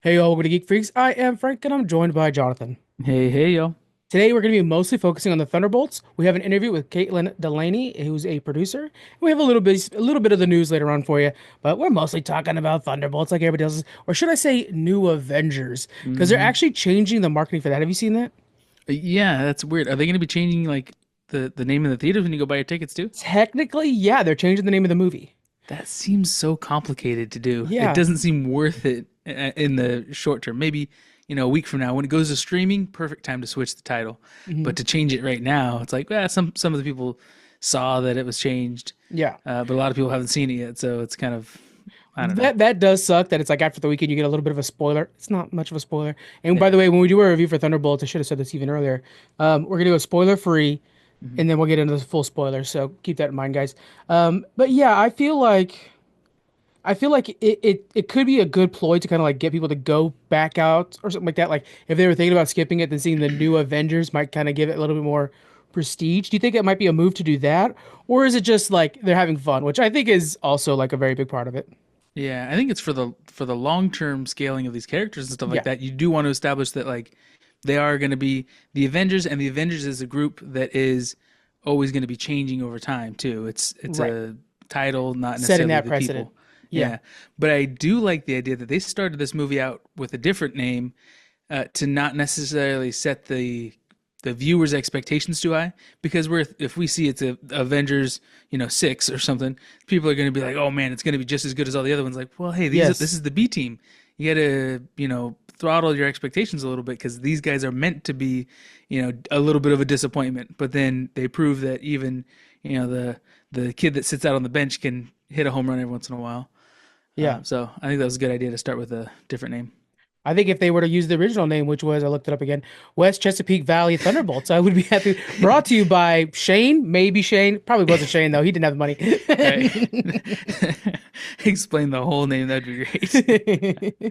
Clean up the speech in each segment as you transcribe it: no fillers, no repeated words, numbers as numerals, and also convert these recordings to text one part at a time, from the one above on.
Hey, y'all, welcome to Geek Freaks. I am Frank, and I'm joined by Jonathan. Hey, hey, yo. Today, we're going to be mostly focusing on the Thunderbolts. We have an interview with Caitlin Delaney, who's a producer. We have a little bit of the news later on for you, but we're mostly talking about Thunderbolts, like everybody else, or should I say, New Avengers, because they're hmm actually changing the marketing for that. Have you seen that? Yeah, that's weird. Are they going to be changing like the name of the theaters when you go buy your tickets too? Technically, yeah, they're changing the name of the movie. That seems so complicated to do. It Yeah. doesn't seem worth it in the short term. Maybe, a week from now when it goes to streaming, perfect time to switch the title. Hmm. But to change it right now, it's like, some of the people saw that it was changed, Yeah. but a lot of people haven't seen it yet, so it's kind of, I don't know. That does suck that it's like after the weekend you get a little bit of a spoiler. It's not much of a spoiler. And by Yeah. the way, when we do a review for Thunderbolts, I should have said this even earlier. We're gonna do a spoiler free, hmm and then we'll get into the full spoilers. So keep that in mind, guys. But yeah, I feel like it could be a good ploy to kind of like get people to go back out or something like that. Like if they were thinking about skipping it, then seeing the new Avengers might kind of give it a little bit more prestige. Do you think it might be a move to do that, or is it just like they're having fun, which I think is also like a very big part of it? Yeah, I think it's for the long term scaling of these characters and stuff like Yeah. that. You do want to establish that like they are going to be the Avengers, and the Avengers is a group that is always going to be changing over time too. It's Right. a title, not Setting necessarily that the precedent. people. Yeah. Yeah, but I do like the idea that they started this movie out with a different name to not necessarily set the viewers' expectations too high, because if we see it's a Avengers, 6 or something, people are going to be like, oh man, it's going to be just as good as all the other ones. Like, well, hey, this Yes. is the B team. You got to throttle your expectations a little bit because these guys are meant to be a little bit of a disappointment. But then they prove that even the kid that sits out on the bench can hit a home run every once in a while. Yeah. So I think that was a good idea to start with a different name. I think if they were to use the original name, which was, I looked it up again, West Chesapeake Valley Thunderbolts, I would be happy. Brought to you by Shane, maybe Shane. Probably wasn't Shane, though. He didn't have Right. the money. Explain the whole name. That'd be great.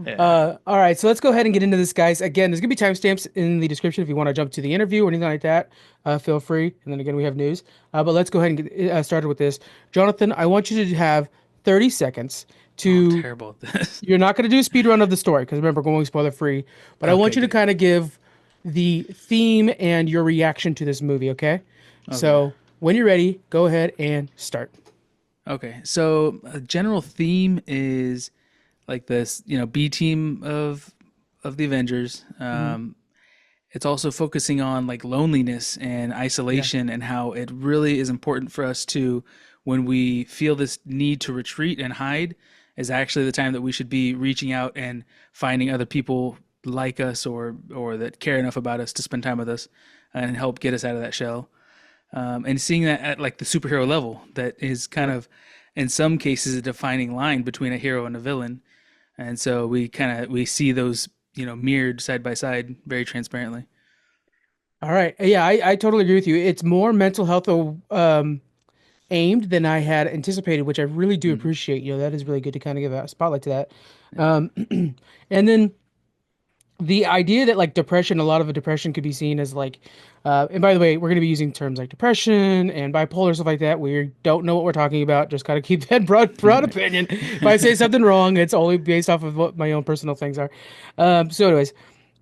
Yeah. All right, so let's go ahead and get into this, guys. Again, there's gonna be timestamps in the description if you want to jump to the interview or anything like that. Feel free. And then again, we have news. But let's go ahead and get started with this. Jonathan, I want you to have 30 seconds Oh, I'm to. terrible at this. You're not going to do a speed run of the story because remember, going spoiler free. But I want Okay, you to good. kind of give the theme and your reaction to this movie, okay? Okay. So when you're ready, go ahead and start. Okay. So a general theme is like this, B team of the Avengers. Hmm. It's also focusing on like loneliness and Yeah. isolation and how it really is important for us to, when we feel this need to retreat and hide, is actually the time that we should be reaching out and finding other people like us or that care enough about us to spend time with us and help get us out of that shell. And seeing that at like the superhero level, that is kind Right. of in some cases a defining line between a hero and a villain. And so we see those mirrored side by side very transparently. All right. Yeah, I totally agree with you. It's more mental health aimed than I had anticipated, which I really do Mm, appreciate. That is really good to kind of give a spotlight to that. yeah. Um, and then the idea that like depression, a lot of depression could be seen as like, and by the way, we're going to be using terms like depression and bipolar stuff like that. We don't know what we're talking about. Just got to keep that broad opinion. If I say something wrong, it's only based off of what my own personal things are. Anyways,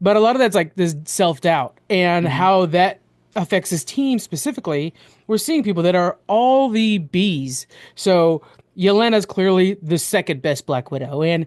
but a lot of that's like this self doubt and hmm how that affects his team specifically. We're seeing people that are all the B's. So Yelena's clearly the second best Black Widow, and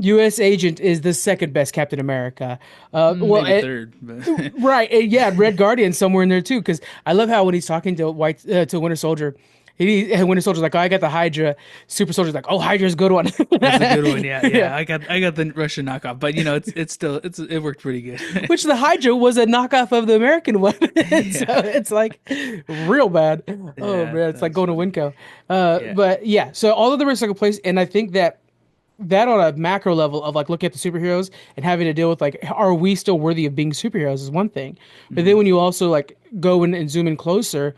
U.S. Agent is the second best Captain America. Well, Maybe third, but right, yeah, Red Guardian somewhere in there too. Because I love how when he's talking to Winter Soldier, Winter Soldier's like, "Oh, I got the Hydra." Super Soldier's like, "Oh, Hydra's a good one." that's a good one. Yeah, Yeah, yeah. I got the Russian knockoff, but it's still it worked pretty good. which the Hydra was a knockoff of the American one, so Yeah, it's like real bad. Oh yeah, man, it's like that's going to funny. Winco. Yeah. But yeah, so all of the risks took place, and I think that on a macro level of like looking at the superheroes and having to deal with like are we still worthy of being superheroes is one thing, but then hmm when you also like go in and zoom in closer,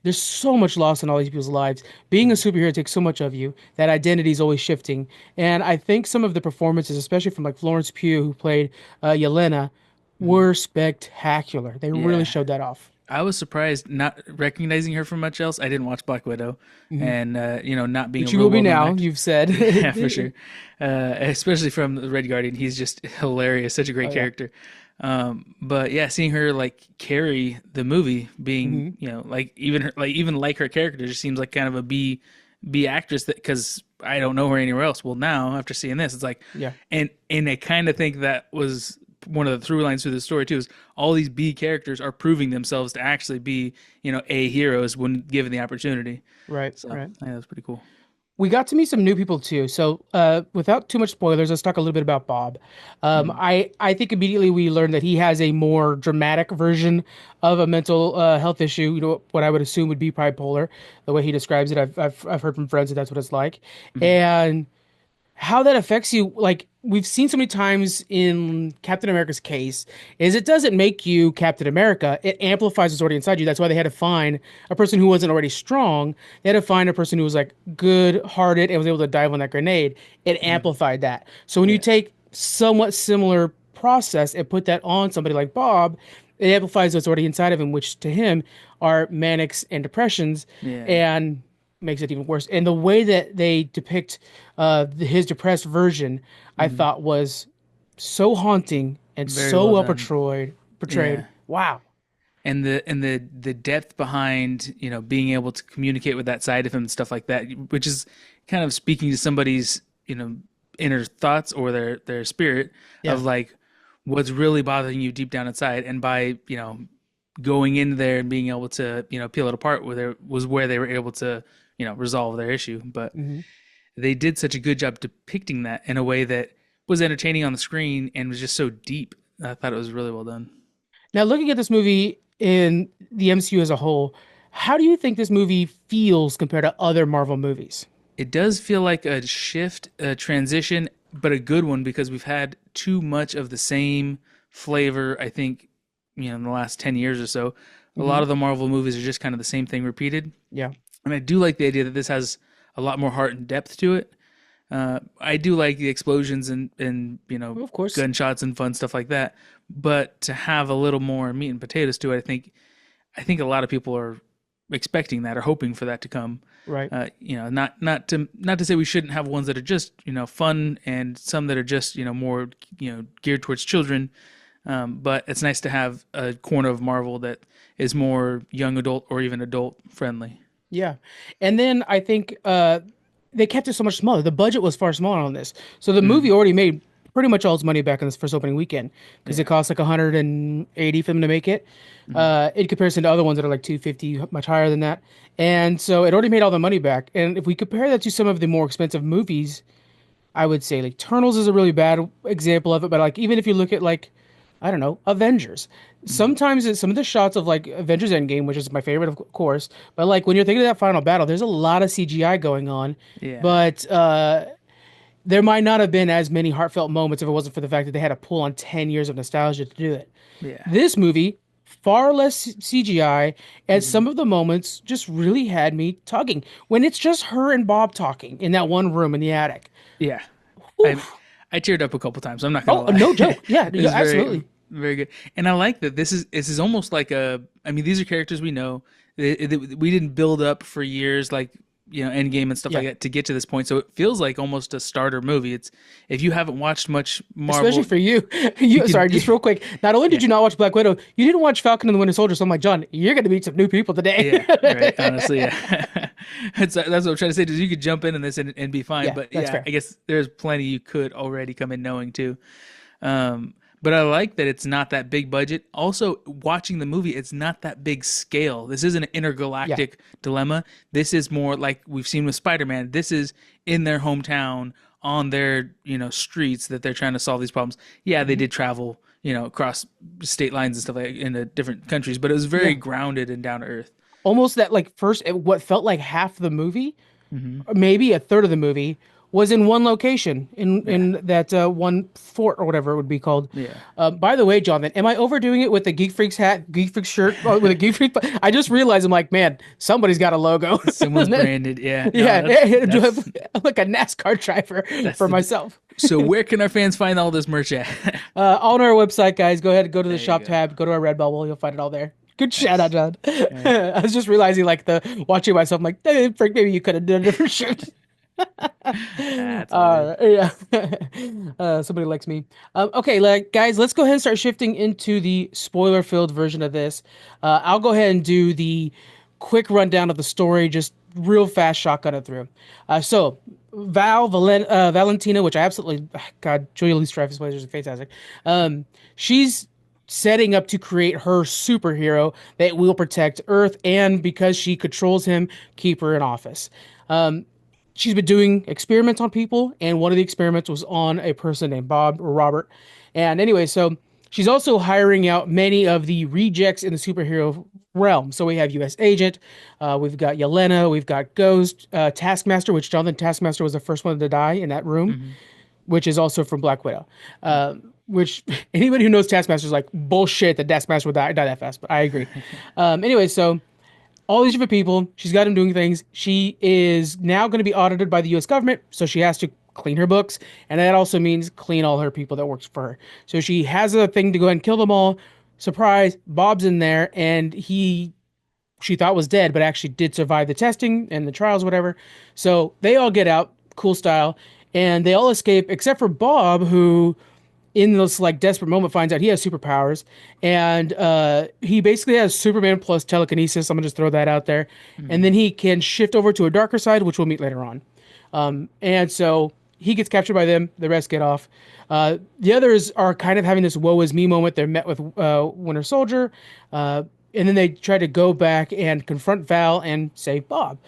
there's so much loss in all these people's lives. Being a superhero takes so much of you. That identity is always shifting, and I think some of the performances, especially from like Florence Pugh, who played Yelena, hmm were spectacular. They really Yeah. showed that off. I was surprised not recognizing her from much else. I didn't watch Black Widow, Hmm. and not being a Which you real will be well-known now, actor. you've said. Yeah, for sure. Especially from the Red Guardian, he's just hilarious, such a Oh great yeah. character. But yeah, seeing her like carry the movie, being Hmm. like even her, like her character, just seems like kind of a B actress that because I don't know her anywhere else. Well, now after seeing this, it's like, Yeah. and I kind of think that was one of the through lines through the story too. Is all these B characters are proving themselves to actually be A heroes when given the opportunity. Right. So Right. yeah, that's pretty cool. We got to meet some new people too. So, without too much spoilers, let's talk a little bit about Bob. Mhm. I think immediately we learned that he has a more dramatic version of a mental health issue. You know, what I would assume would be bipolar, the way he describes it. I've heard from friends that that's what it's like, Mhm. and how that affects you, like we've seen so many times in Captain America's case, is it doesn't make you Captain America. It amplifies what's already inside you. That's why they had to find a person who wasn't already strong. They had to find a person who was like good-hearted and was able to dive on that grenade. It Mhm. amplified that. So when you Yeah. take somewhat similar process and put that on somebody like Bob, it amplifies what's already inside of him, which to him are manics and depressions, Yeah. and makes it even worse. And the way that they depict his depressed version, I Mhm. thought was so haunting and Very so well well done. portrayed. Portrayed. Yeah. Wow. And the depth behind being able to communicate with that side of him and stuff like that, which is kind of speaking to somebody's inner thoughts or their spirit Yeah. of like what's really bothering you deep down inside, and by going in there and being able to peel it apart, where they were able to resolve their issue. But Hmm. they did such a good job depicting that in a way that was entertaining on the screen and was just so deep. I thought it was really well done. Now, looking at this movie in the MCU as a whole, how do you think this movie feels compared to other Marvel movies? It does feel like a shift, a transition, but a good one because we've had too much of the same flavor. I think, in the last 10 years or so, a lot Hmm. of the Marvel movies are just kind of the same thing repeated. Yeah. And I do like the idea that this has a lot more heart and depth to it. I do like the explosions and Well, of course. gunshots and fun stuff like that. But to have a little more meat and potatoes to it, I think a lot of people are expecting that or hoping for that to come. Right. Not to say we shouldn't have ones that are just fun and some that are just more geared towards children. But it's nice to have a corner of Marvel that is more young adult or even adult friendly. Yeah. And then I think they kept it so much smaller. The budget was far smaller on this. So the movie Mm, already made pretty much all its money back in this first opening weekend because it yeah. cost like 180 for them to make it. Mm, In comparison to other ones that are like 250, much higher than that. And so it already made all the money back. And if we compare that to some of the more expensive movies, I would say like Eternals is a really bad example of it, but like even if you look at like I don't know, Avengers. mm, Some of the shots of like Avengers Endgame, which is my favorite of course, but like when you're thinking of that final battle, there's a lot of CGI going on, yeah. but there might not have been as many heartfelt moments if it wasn't for the fact that they had to pull on 10 years of nostalgia to do it. Yeah. This movie, far less CGI, and Mm, some of the moments just really had me tugging. When it's just her and Bob talking in that one room in the attic. yeah. Whew. I teared up a couple times. I'm not gonna Oh, lie. no joke. Yeah, It was very absolutely. very good, and I like that this is almost like a. I mean, these are characters we know. We didn't build up for years, like Endgame and stuff like Yeah. that, to get to this point. So it feels like almost a starter movie. It's if you haven't watched much Especially Marvel, for you. you You can. sorry, just real quick. Not only did Yeah, you not watch Black Widow, you didn't watch Falcon and the Winter Soldier. So I'm like, John, you're gonna meet some new people today. yeah, right. Honestly, yeah. That's what I'm trying to say. Is you could jump into this and be fine, Yeah, but that's yeah, fair. I guess there's plenty you could already come in knowing too. But I like that it's not that big budget. Also, watching the movie, it's not that big scale. This isn't an Yeah. intergalactic dilemma. This is more like we've seen with Spider-Man. This is in their hometown, on their streets that they're trying to solve these problems. Yeah, they Mhm. did travel across state lines and stuff like into different countries, but it was very Yeah. grounded and down to earth. Almost that like first what felt like half the movie, Hmm. or maybe a third of the movie, was in one location Yeah, in that one fort or whatever it would be called. yeah. By the way, Jonathan, am I overdoing it with the Geek Freaks hat, Geek Freaks shirt, with a Geek Freak? I just realized I'm like, man, somebody's got a logo. Someone's branded. Yeah, no, Yeah, do that's I'm like a NASCAR driver that's for the. myself. So where can our fans find all this merch at? On our website, guys, go ahead, go to the There you shop go. tab, go to our Redbubble, you'll find it all there. Good shout out, Nice. John. Yeah. I was just realizing, like, the watching myself, I'm like, Frank, maybe you could have done a different shit. That's all good. Yeah. Somebody likes me. Okay, like guys, let's go ahead and start shifting into the spoiler-filled version of this. I'll go ahead and do the quick rundown of the story, just real fast shotgun it through. So Valentina, which I absolutely, God, Julia Louis-Dreyfus plays is fantastic. She's setting up to create her superhero that will protect Earth, and because she controls him, keep her in office. She's been doing experiments on people, and one of the experiments was on a person named Bob or Robert. And anyway, so she's also hiring out many of the rejects in the superhero realm. So we have U.S. Agent, we've got Yelena, we've got Ghost, Taskmaster, which Jonathan Taskmaster was the first one to die in that room, Hmm. which is also from Black Widow. Which anybody who knows Taskmaster is like bullshit that Taskmaster would die that fast, but I agree. Anyway, so all these different people. She's got him doing things. She is now going to be audited by the U.S. government, so she has to clean her books, and that also means clean all her people that works for her. So she has a thing to go ahead and kill them all. Surprise! Bob's in there, and she thought was dead, but actually did survive the testing and the trials, whatever. So they all get out, cool style, and they all escape except for Bob, who in this like desperate moment finds out he has superpowers, and he basically has Superman plus telekinesis. I'm gonna just throw that out there, and Hmm. then he can shift over to a darker side, which we'll meet later on. And so he gets captured by them. The rest get off. The others are kind of having this woe is me moment. They're met with Winter Soldier, and then they try to go back and confront Val and save Bob.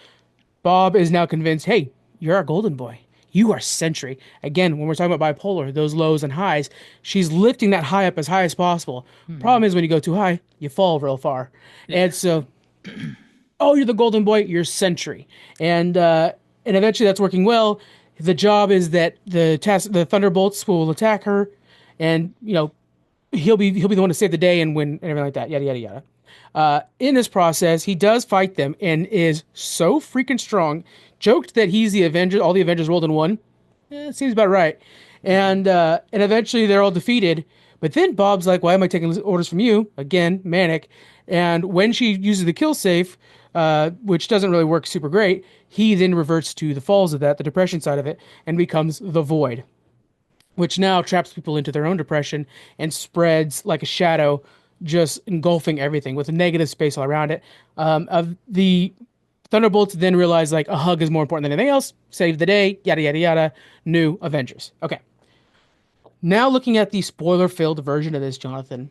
Bob is now convinced, hey, you're our golden boy. You are Sentry. Again, when we're talking about bipolar, those lows and highs, she's lifting that high up as high as possible. Hmm. Problem is, when you go too high, you fall real far. Yeah. And so, oh, you're the golden boy, you're Sentry. And eventually that's working well. The job is that the Thunderbolts will attack her, and he'll be the one to save the day and win and everything like that. Yada yada yada. In this process, he does fight them and is so freaking strong. Joked that he's the Avenger, all the Avengers rolled in one. Seems about right. Hmm. And eventually they're all defeated. But then Bob's like, "Why am I taking orders from you?" Again, manic. And when she uses the kill safe, which doesn't really work super great, he then reverts to the falls of that, the depression side of it, and becomes the Void, which now traps people into their own depression and spreads like a shadow, just engulfing everything with a negative space all around it. Of the Thunderbolts then realize like a hug is more important than anything else. Save the day, yada yada yada. New Avengers. Okay, now looking at the spoiler-filled version of this, Jonathan,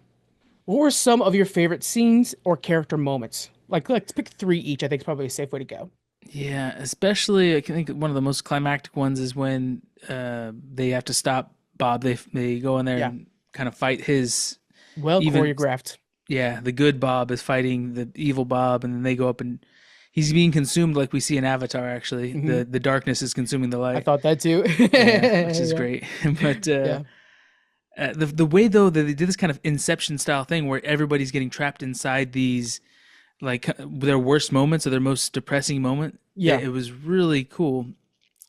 what were some of your favorite scenes or character moments? Like, let's pick three each. I think is probably a safe way to go. Yeah, especially I think one of the most climactic ones is when they have to stop Bob. They go in there Yeah, and kind of fight his well even choreographed. yeah, the good Bob is fighting the evil Bob, and then they go up and he's being consumed like we see in Avatar. Actually, Hmm. the darkness is consuming the I light. thought that too. Yeah, which is Yeah, great. But yeah. the way though that they did this kind of Inception style thing where everybody's getting trapped inside these like their worst moments or their most depressing moment, Yeah. it was really cool.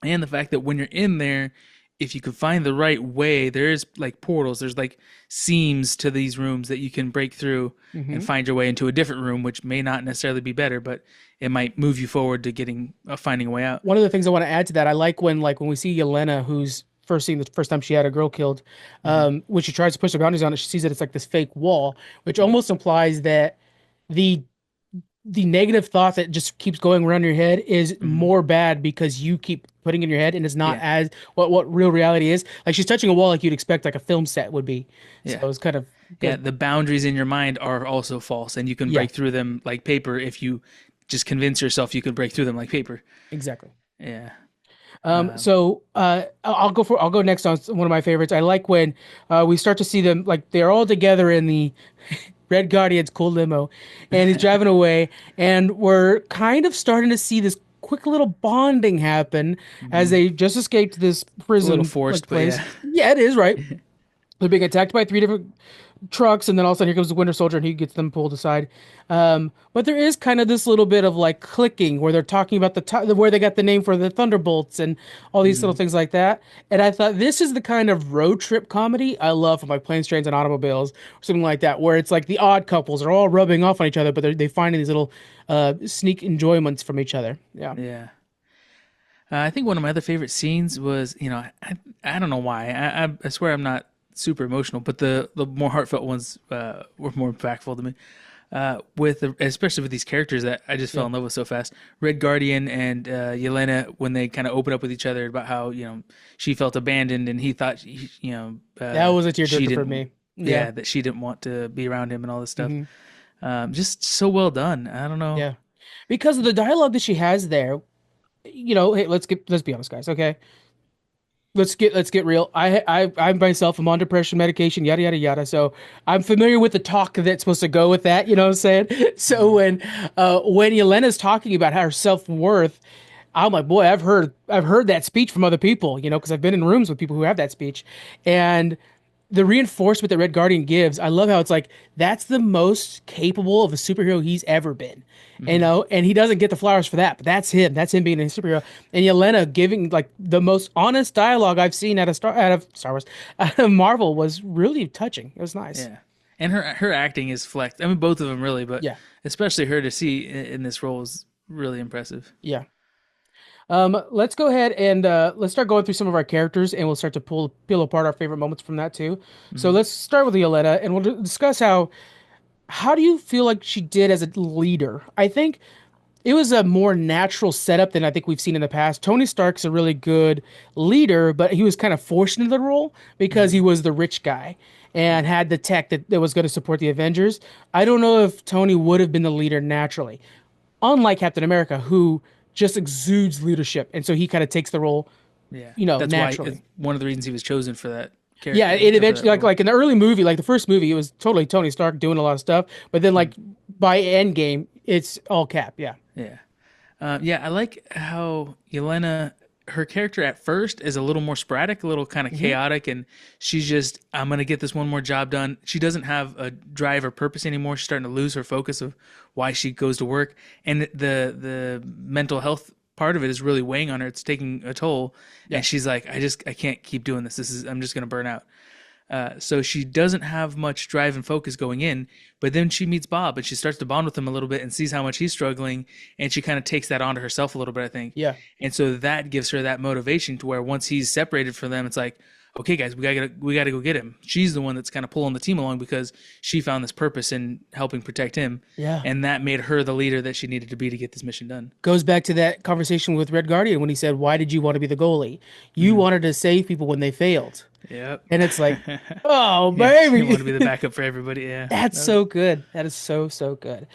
And the fact that when you're in there, if you could find the right way, there's like portals, there's like seams to these rooms that you can break through and Hmm. find your way into a different room, which may not necessarily be better, but it might move you forward to getting finding a way out. One of the things I want to add to that, I like when we see Yelena, who's first seen the first time she had a girl killed, Hmm. when she tries to push the boundaries on it, she sees that it's like this fake wall, which Yep. almost implies that the the negative thought that just keeps going around your head is Hmm. more bad because you keep putting in your head and it's not Yeah. as what real reality is. Like she's touching a wall like you'd expect like a film set would be. So Yeah. it was kind of Yeah. good. The boundaries in your mind are also false, and you can Yeah, break through them like paper if you just convince yourself you could break through them like paper. exactly. Yeah. I'll go next on one of my favorites. I like when we start to see them like they're all together in the Red Guardian's cool limo, and he's driving away, and we're kind of starting to see this quick little bonding happen as Hmm. they just escaped this It's a little prison like forced, but place. yeah. Yeah, it is right. They're being attacked by three different trucks, and then all of a sudden here comes the Winter Soldier, and he gets them pulled aside. But there is kind of this little bit of like clicking where they're talking about where they got the name for the Thunderbolts and all these little Hmm. things like that. And I thought this is the kind of road trip comedy I love from like Planes, Trains, and Automobiles or something like that, where it's like the odd couples are all rubbing off on each other, but they find these little sneak enjoyments from each other. Yeah. Yeah. I think one of my other favorite scenes was, I don't know why. I swear I'm not super emotional, but the more heartfelt ones were more impactful to me. Especially with these characters that I just fell Yeah. in love with so fast. Red Guardian and Yelena, when they kind of open up with each other about how she felt abandoned and he thought That was a she tearjerker for didn't, me. Yeah. yeah, that she didn't want to be around him and all this stuff. Hmm. Just so well done. I don't know. Yeah. Because of the dialogue that she has there, hey, let's be honest, guys, okay? Let's get real. I myself am on depression medication, yada yada yada. So I'm familiar with the talk that's supposed to go with that. You know what I'm saying? So Hmm. when Yelena's talking about her self-worth, I'm like, boy, I've heard that speech from other people. Because I've been in rooms with people who have that speech, and the reinforcement that Red Guardian gives, I love how it's like that's the most capable of a superhero he's ever been. Hmm. And he doesn't get the flowers for that, but that's him. That's him being a superhero. And Yelena giving like the most honest dialogue I've seen out of Star Wars, out of Marvel was really touching. It was nice. Yeah, and her acting is flexed. I mean, both of them really, but Yeah, especially her to see in this role is really impressive. yeah. Let's go ahead and let's start going through some of our characters, and we'll start to peel apart our favorite moments from that too. So Hmm. let's start with Yelena, and we'll discuss how do you feel like she did as a leader? I think it was a more natural setup than I think we've seen in the past. Tony Stark's a really good leader, but he was kind of forced into the role because he Hmm. was the rich guy and had the tech that was going to support the Avengers. I don't know if Tony would have been the leader naturally, unlike Captain America, who just exudes leadership. And so he kind of takes the role, Yeah, that's why it's naturally. one of the reasons he was chosen for that Yeah, character it or for that eventually like role. like in the early movie, like the first movie, it was totally Tony Stark doing a lot of stuff, but then Mm. like by Endgame, it's all Cap. Yeah. Yeah. Yeah, I like how Yelena, her character at first is a little more sporadic, a little kind of Hmm. chaotic, and she's just, I'm gonna get this one more job done. She doesn't have a drive or purpose anymore. She's starting to lose her focus of why she goes to work, and the mental health part of it is really weighing on her. It's taking a toll, Yeah. and she's like, I can't keep doing this. I'm just gonna burn out. So she doesn't have much drive and focus going in, but then she meets Bob and she starts to bond with him a little bit and sees how much he's struggling, and she kind of takes that onto herself a little bit, I think. Yeah. And so that gives her that motivation to where once he's separated from them, it's like, okay, guys, we gotta go get him. She's the one that's kind of pulling the team along because she found this purpose in helping protect him, Yeah. and that made her the leader that she needed to be to get this mission done. Goes back to that conversation with Red Guardian when he said, "Why did you want to be the goalie? You Hmm. wanted to save people when they failed." Yep. And it's like, oh, Yeah, you want to be the baby. backup for everybody. Yeah. That's so good. That is so, so good.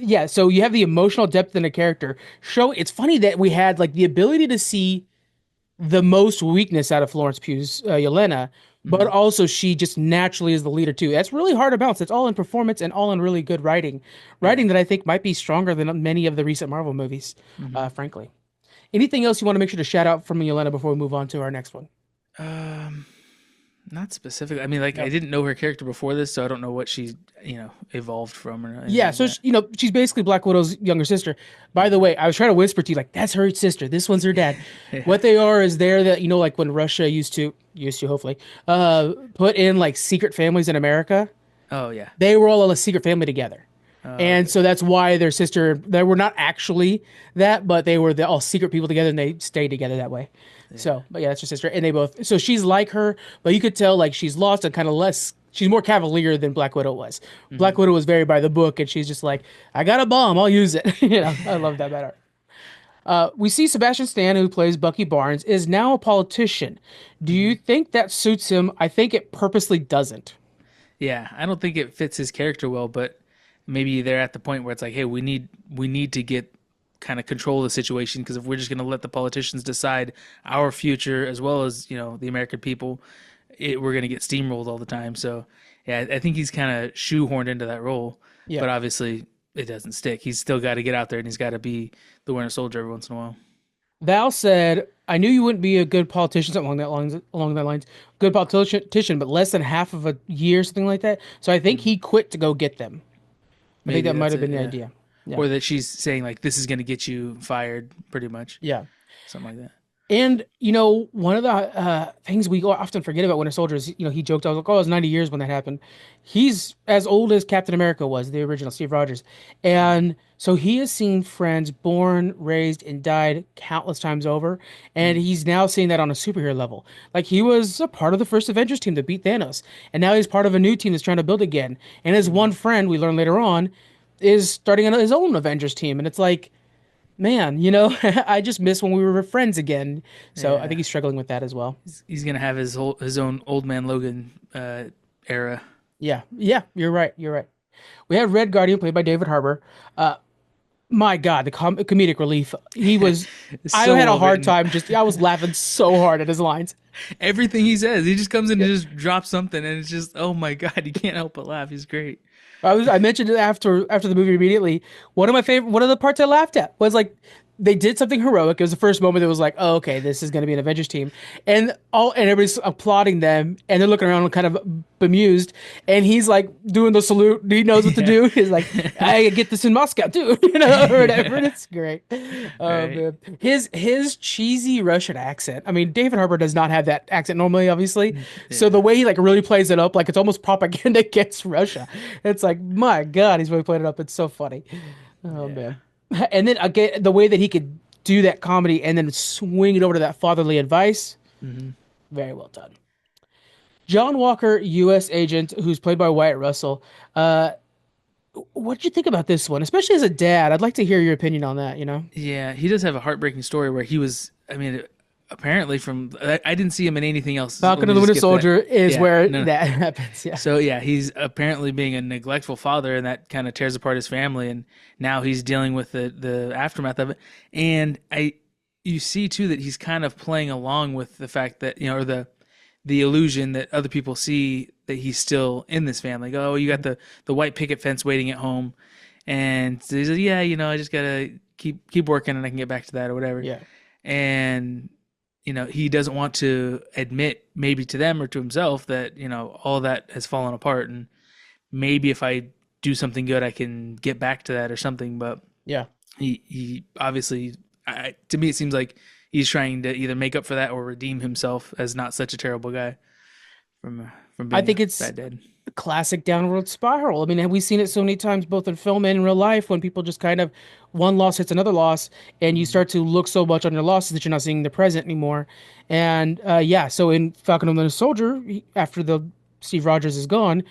Yeah. So you have the emotional depth in a character. It's funny that we had like the ability to see the most weakness out of Florence Pugh's Yelena, but Hmm. also she just naturally is the leader too. That's really hard to balance. It's all in performance and all in really good writing Yeah. that I think might be stronger than many of the recent Marvel movies, Hmm. frankly. Anything else you want to make sure to shout out from Yelena before we move on to our next one? Um, Not specific. I mean, like I No. didn't know her character before this, so I don't know what she, evolved from or anything Yeah, like so that. she's basically Black Widow's younger sister. By the way, I was trying to whisper to you like that's her sister. This one's her dad. Yeah. What they are is they're that like when Russia used to hopefully put in like secret families in America. Oh yeah. They were all a secret family together. Oh, And okay. so that's why their sister, they were not actually that, but they were all secret people together and they stayed together that way. Yeah. So, but yeah, that's her sister. And so she's like her, but you could tell like she's lost and kind of less, she's more cavalier than Black Widow was. Hmm. Black Widow was very by the book and she's just like, I got a bomb, I'll use it. I love that better. We see Sebastian Stan, who plays Bucky Barnes, is now a politician. Do Hmm. you think that suits him? I think it purposely doesn't. Yeah. I don't think it fits his character well, but maybe they're at the point where it's like, hey, we need to get kind of control of the situation because if we're just going to let the politicians decide our future as well as the American people, we're going to get steamrolled all the time. So yeah, I think he's kind of shoehorned into that role, Yeah. but obviously it doesn't stick. He's still got to get out there and he's got to be the Winter Soldier every once in a while. Val said, I knew you wouldn't be a good politician, something along that lines, good politician, but less than half of a year, something like that. So I think Mm. he quit to go get them. I think Maybe that might that's have it. been the Yeah. idea. Yeah. Or that she's saying like this is going to get you fired, pretty much, Yeah. something like that. And one of the things we often forget about Winter Soldier is, he joked, I was like, "Oh, it was 90 years when that happened." He's as old as Captain America was, the original Steve Rogers, Mm. and so he has seen friends born, raised, and died countless times over, and Mm. he's now seeing that on a superhero level. Like he was a part of the first Avengers team that beat Thanos, and now he's part of a new team that's trying to build again. And his one Mm. friend, we learn later on, is starting his own Avengers team, and it's like, man, I just miss when we were friends again. So I think Yeah. he's struggling with that as well. He's going to have his own old man Logan era. Yeah, yeah, you're right. You're right. We had Red Guardian played by David Harbour. Uh, my God, the comedic relief. He was. It's I so had a well hard written. time. I was laughing so hard at his lines. Everything he says, he just comes in Yeah. and just drops something, and it's just, oh my god, you can't help but laugh. He's great. I mentioned it after the movie immediately. One of the parts I laughed at was like they did something heroic. It was the first moment that was like, oh, okay, this is going to be an Avengers team, and everybody's applauding them, and they're looking around kind of bemused, and he's like doing the salute. He knows what to Yeah. do. He's like, I get this in Moscow too, or whatever. And Yeah. it's great. Oh Right. man, his cheesy Russian accent. I mean, David Harbour does not have that accent normally, obviously. So the Yeah. way he like really plays it up, like it's almost propaganda against Russia. It's like, my God, he's really played it up. It's so funny. Oh Yeah. man. And then again, the way that he could do that comedy and then swing it over to that fatherly advice, Hmm. very well done. John Walker, U.S. agent, who's played by Wyatt Russell. Uh, what did you think about this one, especially as a dad? I'd like to hear your opinion on that. Yeah, he does have a heartbreaking story where he was. I mean, apparently from I didn't see him in anything else. Let Falcon me and the just Winter get that. Soldier is Yeah, where no, no. that happens. Yeah. So yeah, he's apparently being a neglectful father, and that kind of tears apart his family. And now he's dealing with the aftermath of it. And you see too that he's kind of playing along with the fact that or the illusion that other people see that he's still in this family. Like, oh, you got the white picket fence waiting at home, and so he's like, yeah, I just gotta keep working, and I can get back to that or whatever. Yeah. And he doesn't want to admit maybe to them or to himself that all that has fallen apart, and maybe if I do something good I can get back to that or something. But Yeah. he obviously, to me it seems like he's trying to either make up for that or redeem himself as not such a terrible guy from I being think a it's bad dad. classic downward spiral. I mean, have we seen it so many times, both in film and in real life, when people just kind of one loss hits another loss, and you Mhm. start to look so much on your losses that you're not seeing the present anymore. And yeah, so in Falcon and the Winter Soldier, after the Steve Rogers is gone,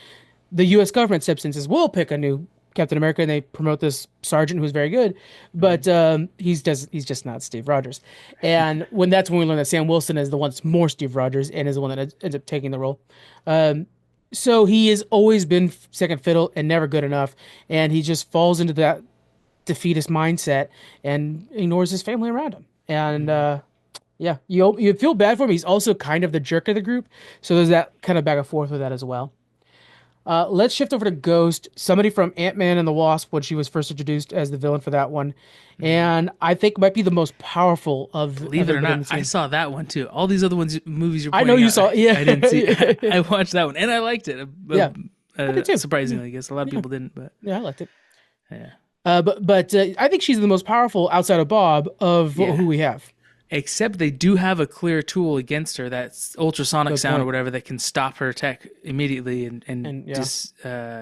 the U.S. government steps in and says, "We'll pick a new Captain America," and they promote this sergeant who's very good, but Mhm. he's just not Steve Rogers. And that's when we learn that Sam Wilson is the one that's more Steve Rogers and is the one that ends up taking the role. Um, so he has always been second fiddle and never good enough, and he just falls into that defeatist mindset and ignores his family around him. And Mhm. yeah, you feel bad for him. He's also kind of the jerk of the group, so there's that kind of back and forth with that as well. Let's shift over to Ghost, somebody from Ant-Man and the Wasp when she was first introduced as the villain for that one, Mhm. and I think might be the most powerful of Believe it or everybody in not, the I team. saw that one too. All these other movies you're I know pointing you out, saw, yeah, I didn't see. I watched that one and I liked it. yeah, I did too. Yeah, Surprisingly, I guess a lot of yeah, people didn't, but yeah, I liked it. yeah, But I think she's the most powerful outside of Bob of yeah. who we have. Except they do have a clear tool against her, that's ultrasonic Good sound or point. whatever, that can stop her attack immediately and And yeah,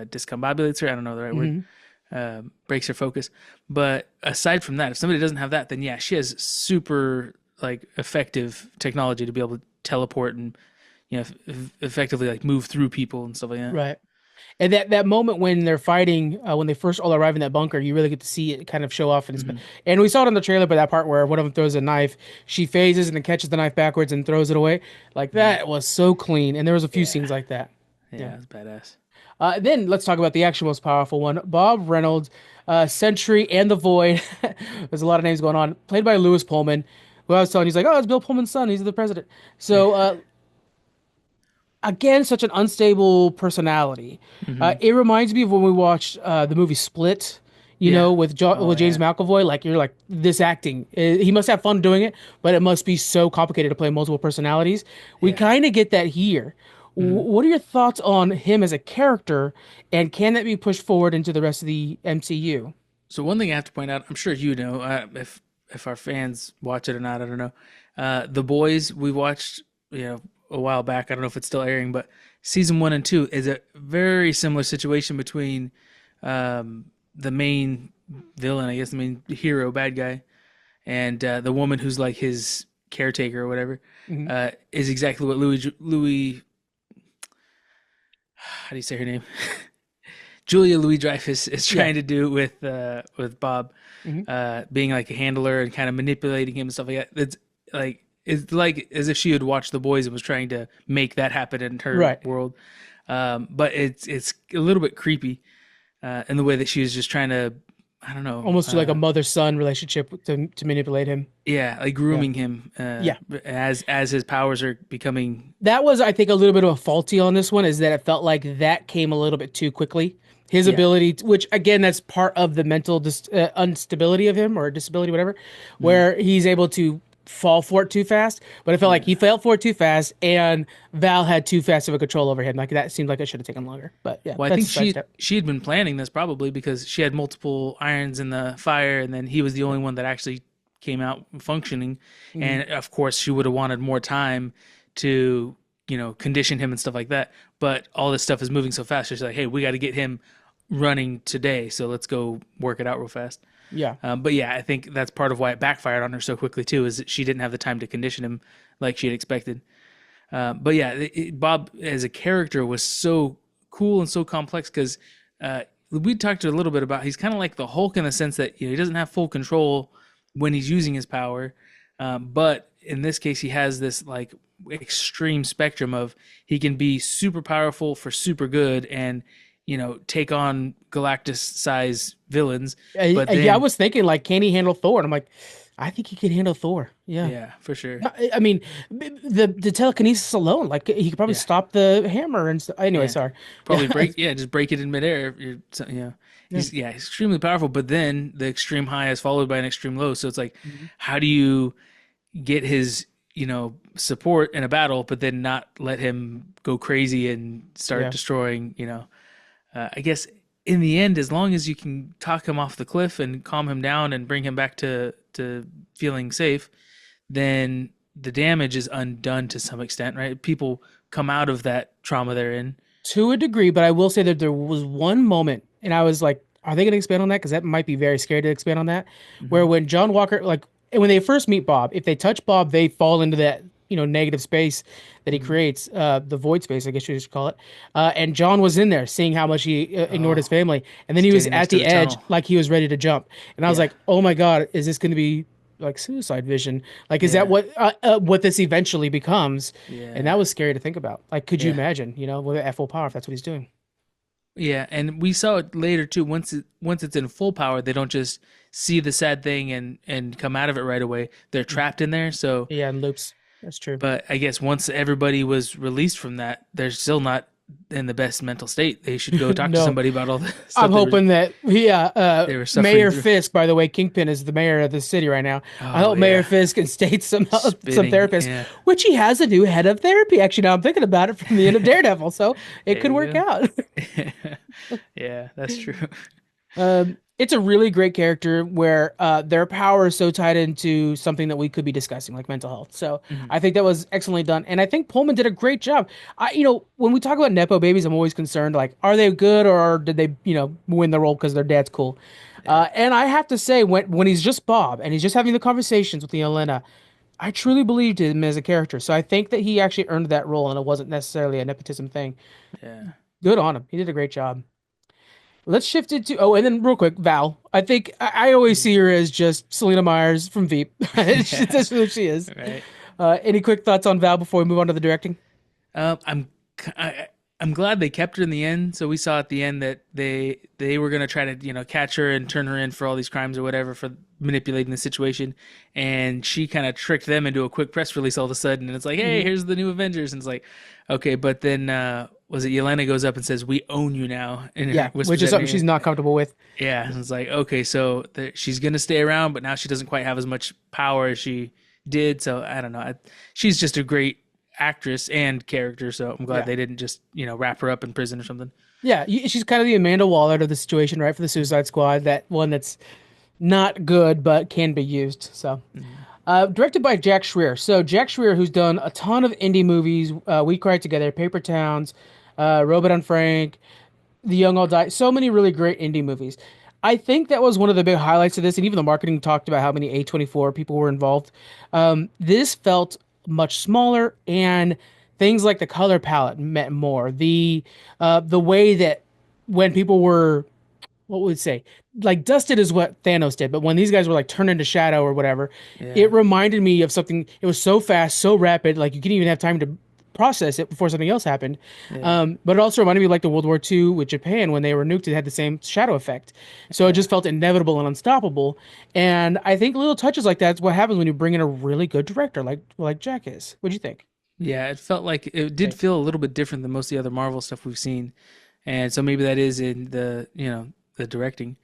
discombobulates her. I don't know the right word. hmm Breaks her focus. But aside from that, if somebody doesn't have that, then yeah, she has super like effective technology to be able to teleport and effectively like move through people and stuff like that. right. And that moment when they're fighting, when they first all arrive in that bunker, you really get to see it kind of show off. Hmm. And we saw it on the trailer, but that part where one of them throws a knife, she phases and then catches the knife backwards and throws it away. Like Hmm. that was so clean. And there was a few Yeah, scenes like that. yeah, Yeah. that's badass. Then let's talk about the actual most powerful one, Bob Reynolds, Sentry and the Void. There's a lot of names going on. Played by Lewis Pullman, who I was telling you, he's like, oh, it's Bill Pullman's son. He's the president. So again, such an unstable personality. Hmm. It reminds me of when we watched the movie Split. Yeah. Oh with James yeah. McAvoy. Like you're like this acting, he must have fun doing it, but it must be so complicated to play multiple personalities. We Yeah. kind of get that here. Mhm. What are your thoughts on him as a character, and can that be pushed forward into the rest of the MCU? So one thing I have to point out, I'm sure you know, if our fans watch it or not, I don't know. The Boys we watched, you know, a while back. I don't know if it's still airing, but season 1 and 2 is a very similar situation between the main villain, I guess, the main hero, bad guy, and the woman who's like his caretaker or whatever. Mhm. Is exactly what Louis. How do you say her name? Julia Louis Dreyfus is Yeah. trying to do with Bob, Mhm. being like a handler and kind of manipulating him and stuff like that. It's like as if she had watched The Boys and was trying to make that happen in her Right. world. But it's a little bit creepy in the way that she was just trying to, I don't know, Almost to like a mother-son relationship to manipulate him. yeah, like Yeah. grooming him Yeah. as his powers are becoming. That was, I think, a little bit of a faulty on this one is that it felt like that came a little bit too quickly. His Yeah. ability, which again, that's part of the mental instability of him or disability, whatever, Mhm. where he's able to fall for it too fast. But it felt like he Yeah. fell for it too fast, and Val had too fast of a control over him. Like that seemed like it should have taken longer. But yeah, Well, I that's think a sidestep. she had been planning this probably because she had multiple irons in the fire, and then he was the only one that actually came out functioning. Mhm. And of course, she would have wanted more time to, you know, condition him and stuff like that. But all this stuff is moving so fast. She's like, "Hey, we got to get him running today, so let's go work it out real fast." Yeah. But yeah, I think that's part of why it backfired on her so quickly too, is that she didn't have the time to condition him like she had expected. But yeah, Bob as a character was so cool and so complex because we talked a little bit about he's kind of like the Hulk in the sense that, you know, he doesn't have full control when he's using his power, but in this case he has this like extreme spectrum of he can be super powerful for super good and, you know, take on Galactus size villains, but Yeah, I then was thinking like, can he handle Thor? And I'm like, I think he can handle Thor. Yeah. yeah, for sure, I mean, the telekinesis alone, like he could probably yeah. stop the hammer and stuff. Anyway, Yeah, sorry. Yeah, probably break. Yeah, just break it in midair. yeah. He's extremely powerful. But then the extreme high is followed by an extreme low. So it's like, Mhm. how do you get his, you know, support in a battle, but then not let him go crazy and start Yeah. destroying? You know, I guess in the end, as long as you can talk him off the cliff and calm him down and bring him back to feeling safe, then the damage is undone to some extent, right? People come out of that trauma they're in. To a degree, but I will say that there was one moment, and I was like, are they going to expand on that? Because that might be very scary to expand on that. Where Hmm. when John Walker, like, and when they first meet Bob, if they touch Bob, they fall into that, negative space that he Hmm. creates, the void space, I guess you should call it. And John was in there seeing how much he ignored his Oh, family. And then he was standing next at to the the edge, tunnel. like he was ready to jump. And I was Yeah, like, oh my God, is this going to be like suicide vision? Like, is that yeah, what this eventually becomes? And yeah, that was scary to think about. Like, could you yeah, imagine, with at full power, if that's what he's doing? yeah. And we saw it later too. Once it's in full power, they don't just see the sad thing and come out of it right away. They're trapped in there. So, Yeah, and loops. That's true. but I guess once everybody was released from that, they're still not in the best mental state. They should go talk to No, somebody about all the I'm stuff hoping that they were suffering Mayor through. Fisk, by the way, Kingpin is the mayor of the city right now. I Oh hope Mayor yeah, Fisk instates some spitting. therapists, Yeah, which he has a new head of therapy. Actually, now I'm thinking about it from the end of Daredevil, so it there could work you out. go. Yeah, that's true. It's a really great character where their power is so tied into something that we could be discussing, like mental health. So Mhm. I think that was excellently done, and I think Pullman did a great job. When we talk about nepo babies, I'm always concerned, like, are they good or did they, win the role because their dad's cool? Yeah, And I have to say, when he's just Bob and he's just having the conversations with the Elena, I truly believed him as a character. So I think that he actually earned that role, and it wasn't necessarily a nepotism thing. yeah. Good on him. He did a great job. Let's shift it to and then real quick, Val. I think I always see her as just Selena Myers from Veep. Yeah, That's who she is. right. Any quick thoughts on Val before we move on to the directing? Um, I'm I'm glad they kept her in the end. So we saw at the end that they were gonna try to, you know, catch her and turn her in for all these crimes or whatever for manipulating the situation, and she kind of tricked them into a quick press release all of a sudden, and it's like, hey, Mhm. here's the new Avengers, and it's like, okay, but then was it Yelena goes up and says, "We own you now," and Yeah, which whispers is that in something her ear. she's not comfortable with. Yeah, and it's like, okay, so she's gonna stay around, but now she doesn't quite have as much power as she did. So I don't know. She's just a great actress and character. So I'm glad Yeah. they didn't just wrap her up in prison or something. Yeah, she's kind of the Amanda Waller of the situation, right? For the Suicide Squad, that one that's not good but can be used. So, Mhm. directed by Jack Schreier. So Jack Schreier, who's done a ton of indie movies, We Cried Together, Paper Towns, Robot on Frank, The Young All Die. So many really great indie movies. I think that was one of the big highlights of this, and even the marketing talked about how many A24 people were involved. This felt much smaller, and things like the color palette meant more. The way that when people were, what would we say, like dusted is what Thanos did, but when these guys were like turned into shadow or whatever, it Yeah, reminded me of something. It was so fast, so rapid, like you didn't even have time to process it before something else happened. yeah, But it also reminded me of like the World War II with Japan when they were nuked, it had the same shadow effect. So it yeah. just felt inevitable and unstoppable. And I think little touches like that's what happens when you bring in a really good director like Jack is. What'd you think? Yeah, it felt like it did Say. feel a little bit different than most of the other Marvel stuff we've seen, and so maybe that is in the directing. Mhm.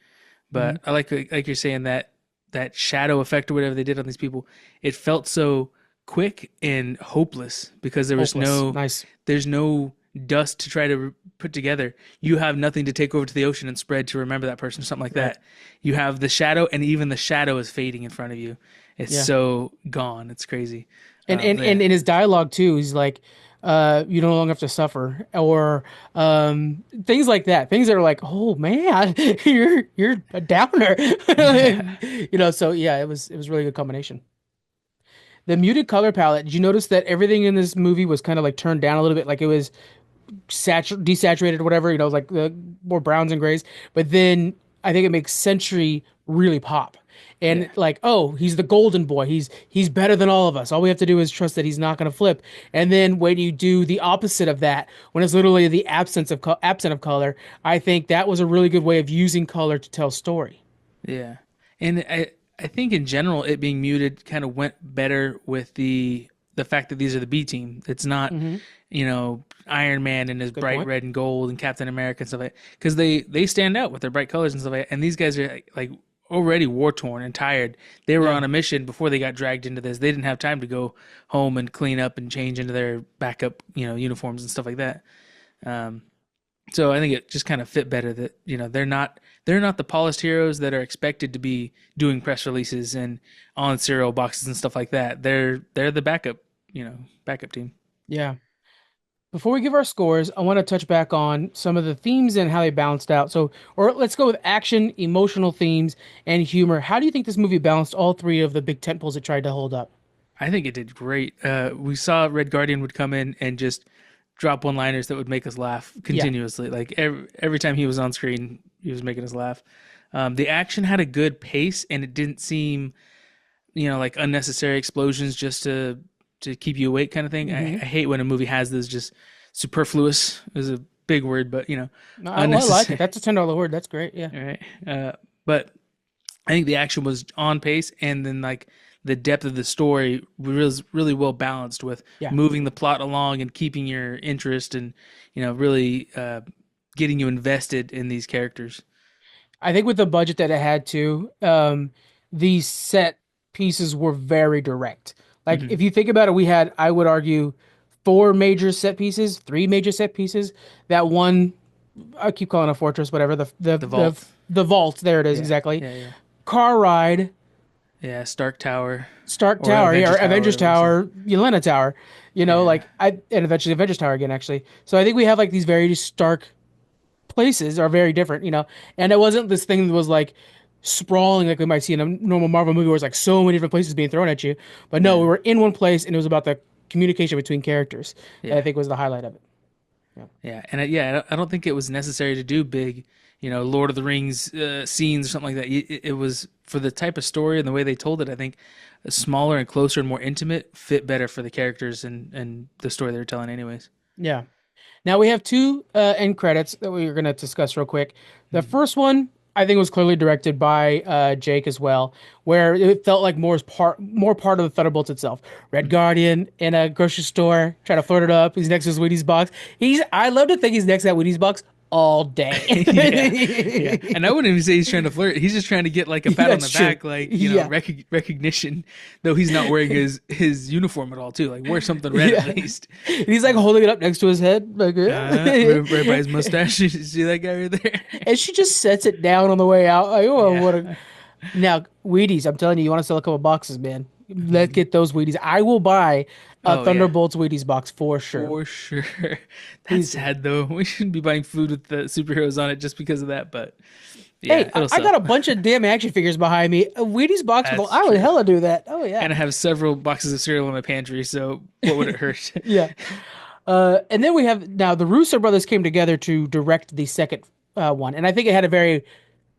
But I like you're saying that shadow effect or whatever they did on these people. It felt so quick and hopeless because Hopeless. Nice. there's no dust to try to put together. You have nothing to take over to the ocean and spread to remember that person or something like Right. that. You have the shadow, and even the shadow is fading in front of you. It's Yeah. so gone. It's crazy. And Yeah, in his dialogue too, he's like, you no longer have to suffer, or things like that. Things that are like, oh man, you're a downer. yeah. So yeah, it was really good combination. The muted color palette, did you notice that everything in this movie was kind of like turned down a little bit, like it was desaturated or whatever, like the more browns and grays. But then I think it makes Sentry really pop. Yeah. And like, oh, he's the golden boy. He's better than all of us. All we have to do is trust that he's not going to flip. And then when you do the opposite of that, when it's literally the absent of color, I think that was a really good way of using color to tell story. Yeah. And I think in general it being muted kind of went better with the fact that these are the B team. It's not, Hmm. Iron Man and his Good bright point. red and gold and Captain America and stuff like that. Because they stand out with their bright colors and stuff like that. And these guys are like already war torn and tired. They were Yeah. on a mission before they got dragged into this. They didn't have time to go home and clean up and change into their backup, uniforms and stuff like that. Um, so I think it just kind of fit better that they're not the polished heroes that are expected to be doing press releases and on cereal boxes and stuff like that. They're the backup team. Yeah. Before we give our scores, I want to touch back on some of the themes and how they balanced out. So, or let's go with action, emotional themes, and humor. How do you think this movie balanced all three of the big tentpoles it tried to hold up? I think it did great. We saw Red Guardian would come in and just drop one-liners that would make us laugh Yeah. continuously. Like every time he was on screen, he was making us laugh. The action had a good pace, and it didn't seem like unnecessary explosions just to keep you awake kind of thing. I Hmm. hate when a movie has this just superfluous is a big word, but No, I like it. unnecessary. That's a $10 word. That's great. Yeah. All right. But I think the action was on pace, and then like the depth of the story was really well balanced with Yeah. moving the plot along and keeping your interest and really getting you invested in these characters. I think with the budget that it had too, these set pieces were very direct. Like Hmm. if you think about it, we had, I would argue, four major set pieces, three major set pieces. That one, I keep calling it a fortress, whatever. The vault. The vault. There it is, Yeah. exactly. Yeah. Yeah. Car ride, Yeah. Stark Tower Stark or Tower, yeah, or Avengers Tower, Avengers whatever you say. Tower, Yelena Tower. Yeah. Like and eventually Avengers Tower again, actually. So I think we have like these very stark places are very different, and it wasn't this thing that was like sprawling like we might see in a normal Marvel movie where it's like so many different places being thrown at you. But no, we Yeah. were in one place and it was about the communication between characters that I Yeah. think was the highlight of it. Yeah. Yeah, and I don't think it was necessary to do big, Lord of the Rings scenes or something like that. It was for the type of story and the way they told it. I think a smaller and closer and more intimate fit better for the characters and the story they were telling, anyways. Yeah. Now we have two end credits that we are going to discuss real quick. The Hmm. first one, I think it was clearly directed by Jake as well, where it felt like more part of the Thunderbolts itself. Red Guardian in a grocery store trying to flirt it up. He's next to his Wheaties box. I love to think he's next to that Wheaties box all day. Yeah, yeah. And I wouldn't even say he's trying to flirt. He's just trying to get like a pat on the That's true. back, like, Yeah. recognition. Though he's not wearing his uniform at all, too. Like, wear something red at Yeah. least. And he's like holding it up next to his head, like, Right by his mustache. You see that guy right there? and she just sets it down on the way out. Like, oh, what a Yeah. now Wheaties. I'm telling you, you want to sell a couple boxes, man. Let's get those Wheaties. I will buy a Oh yeah, Thunderbolts Wheaties box for sure. for sure. That's Please do. sad though. We shouldn't be buying food with the superheroes on it just because of that. But Hey, yeah, I, it'll I got sell. a bunch of damn action figures behind me. A Wheaties box with That's I would true. hella do that. Oh yeah, And I have several boxes of cereal in my pantry, so what would it hurt? yeah. And then we have now the Russo brothers came together to direct the second one, and I think it had a very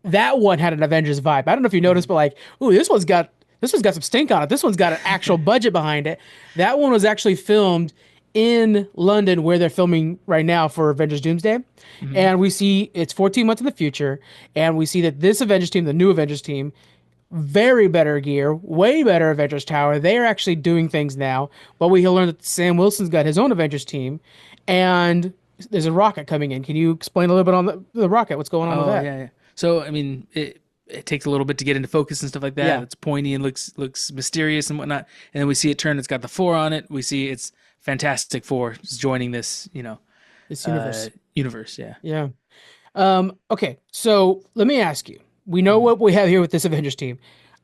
that one had an Avengers vibe. I don't know if you noticed, but like, ooh, this one's got some stink on it. This one's got an actual budget behind it. That one was actually filmed in London, where they're filming right now for Avengers Doomsday, Mhm. and we see it's 14 months in the future, and we see that this Avengers team, the new Avengers team, very better gear, way better Avengers Tower. They are actually doing things now. But we learned that Sam Wilson's got his own Avengers team, and there's a rocket coming in. Can you explain a little bit on the rocket? What's going on with Oh that? yeah, yeah. So I mean, it takes a little bit to get into focus and stuff like that. Yeah, It's pointy and looks mysterious and whatnot. And then we see it turn. It's got the four on it. We see it's Fantastic Four is joining this, this universe. universe. Yeah. Yeah. Okay, so let me ask you. We know Mhm. what we have here with this Avengers team.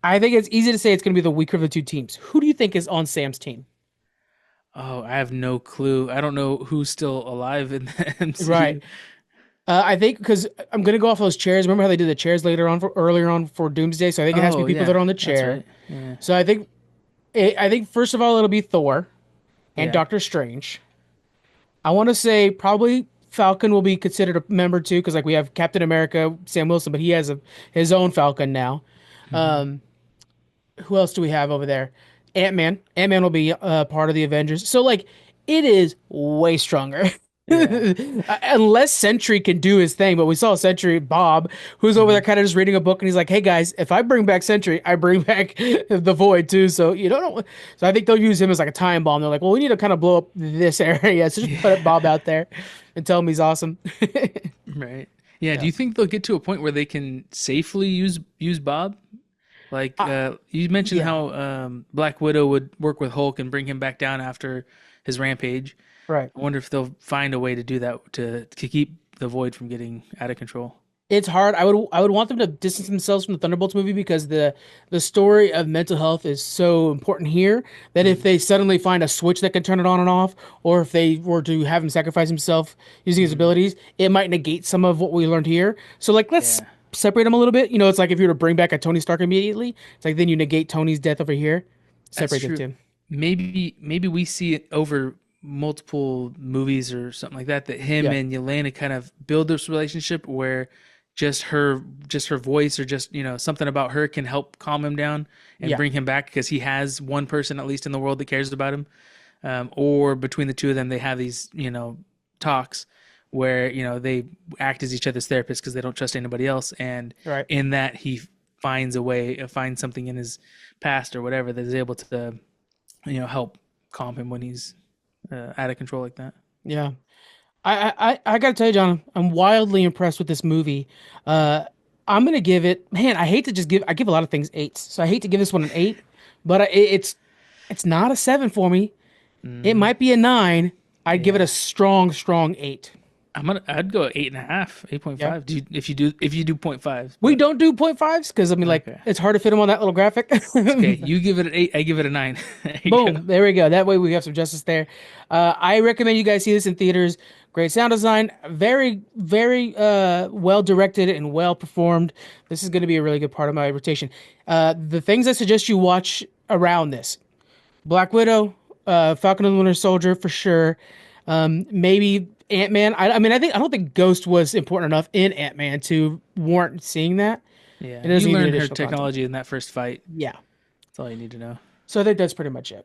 I think it's easy to say it's going to be the weaker of the two teams. Who do you think is on Sam's team? Oh, I have no clue. I don't know who's still alive in the Right. MCU. I think because I'm going to go off those chairs. Remember how they did the chairs earlier on for Doomsday? So I think it has to Oh be people yeah, that are on the that's chair. right. Yeah, So I think first of all it'll be Thor and yeah. Doctor Strange. I want to say probably Falcon will be considered a member too because like we have Captain America, Sam Wilson, but he has his own Falcon now. Hmm. Um, who else do we have over there? Ant-Man. Ant-Man will be part of the Avengers. So like it is way stronger. Yeah. Unless Sentry can do his thing, but we saw Sentry Bob, who's over there Hmm. kind of just reading a book, and he's like, "Hey guys, if I bring back Sentry, I bring back the Void too." So you don't know. So I think they'll use him as like a time bomb. They're like, "Well, we need to kind of blow up this area, so just put Yeah. Bob out there and tell him he's awesome." Right. Yeah. Do Yeah. you think they'll get to a point where they can safely use Bob? Like Uh, you mentioned yeah. how Black Widow would work with Hulk and bring him back down after his rampage. Right. I wonder if they'll find a way to do that to keep the Void from getting out of control. It's hard. I would want them to distance themselves from the Thunderbolts movie because the story of mental health is so important here that if Mm, they suddenly find a switch that can turn it on and off, or if they were to have him sacrifice himself using his mm, abilities, it might negate some of what we learned here. So like let's yeah, separate them a little bit. It's like if you were to bring back a Tony Stark immediately, it's like then you negate Tony's death over here. that's Separate the true. two. Maybe we see it over multiple movies or something like that. That him Yeah. and Yelena kind of build this relationship where just her voice or just something about her can help calm him down and Yeah. bring him back because he has one person at least in the world that cares about him. Or between the two of them, they have these talks where they act as each other's therapists because they don't trust anybody else, and Right. in that he finds a way, finds something in his past or whatever that is able to help calm him when he's out of control like that. Yeah. I gotta tell you, John, I'm wildly impressed with this movie. Uh, I'm gonna give it. Man, I hate to just give. I give a lot of things eights, so I hate to give this one an eight, but it's not a seven for me. It Mm, might be a nine. I'd give it yeah. a strong, strong eight. I'd go 8.5, Yeah. 8.5. If you do 0.5, We but don't do point fives because I mean, like, okay. it's hard to fit them on that little graphic. Okay, you give it an 8, I give it a 9. There you go. Boom. There we go. That way we have some justice there. I recommend you guys see this in theaters. Great sound design. Very, very well directed and well performed. This is going to be a really good part of my rotation. The things I suggest you watch around this: Black Widow, Falcon and the Winter Soldier for sure. Maybe Ant-Man. I mean, I don't think Ghost was important enough in Ant-Man to warrant seeing that. It Yeah, you doesn't even need learn her additional content. technology in that first fight. Yeah. That's all you need to know. So I think that's pretty much it.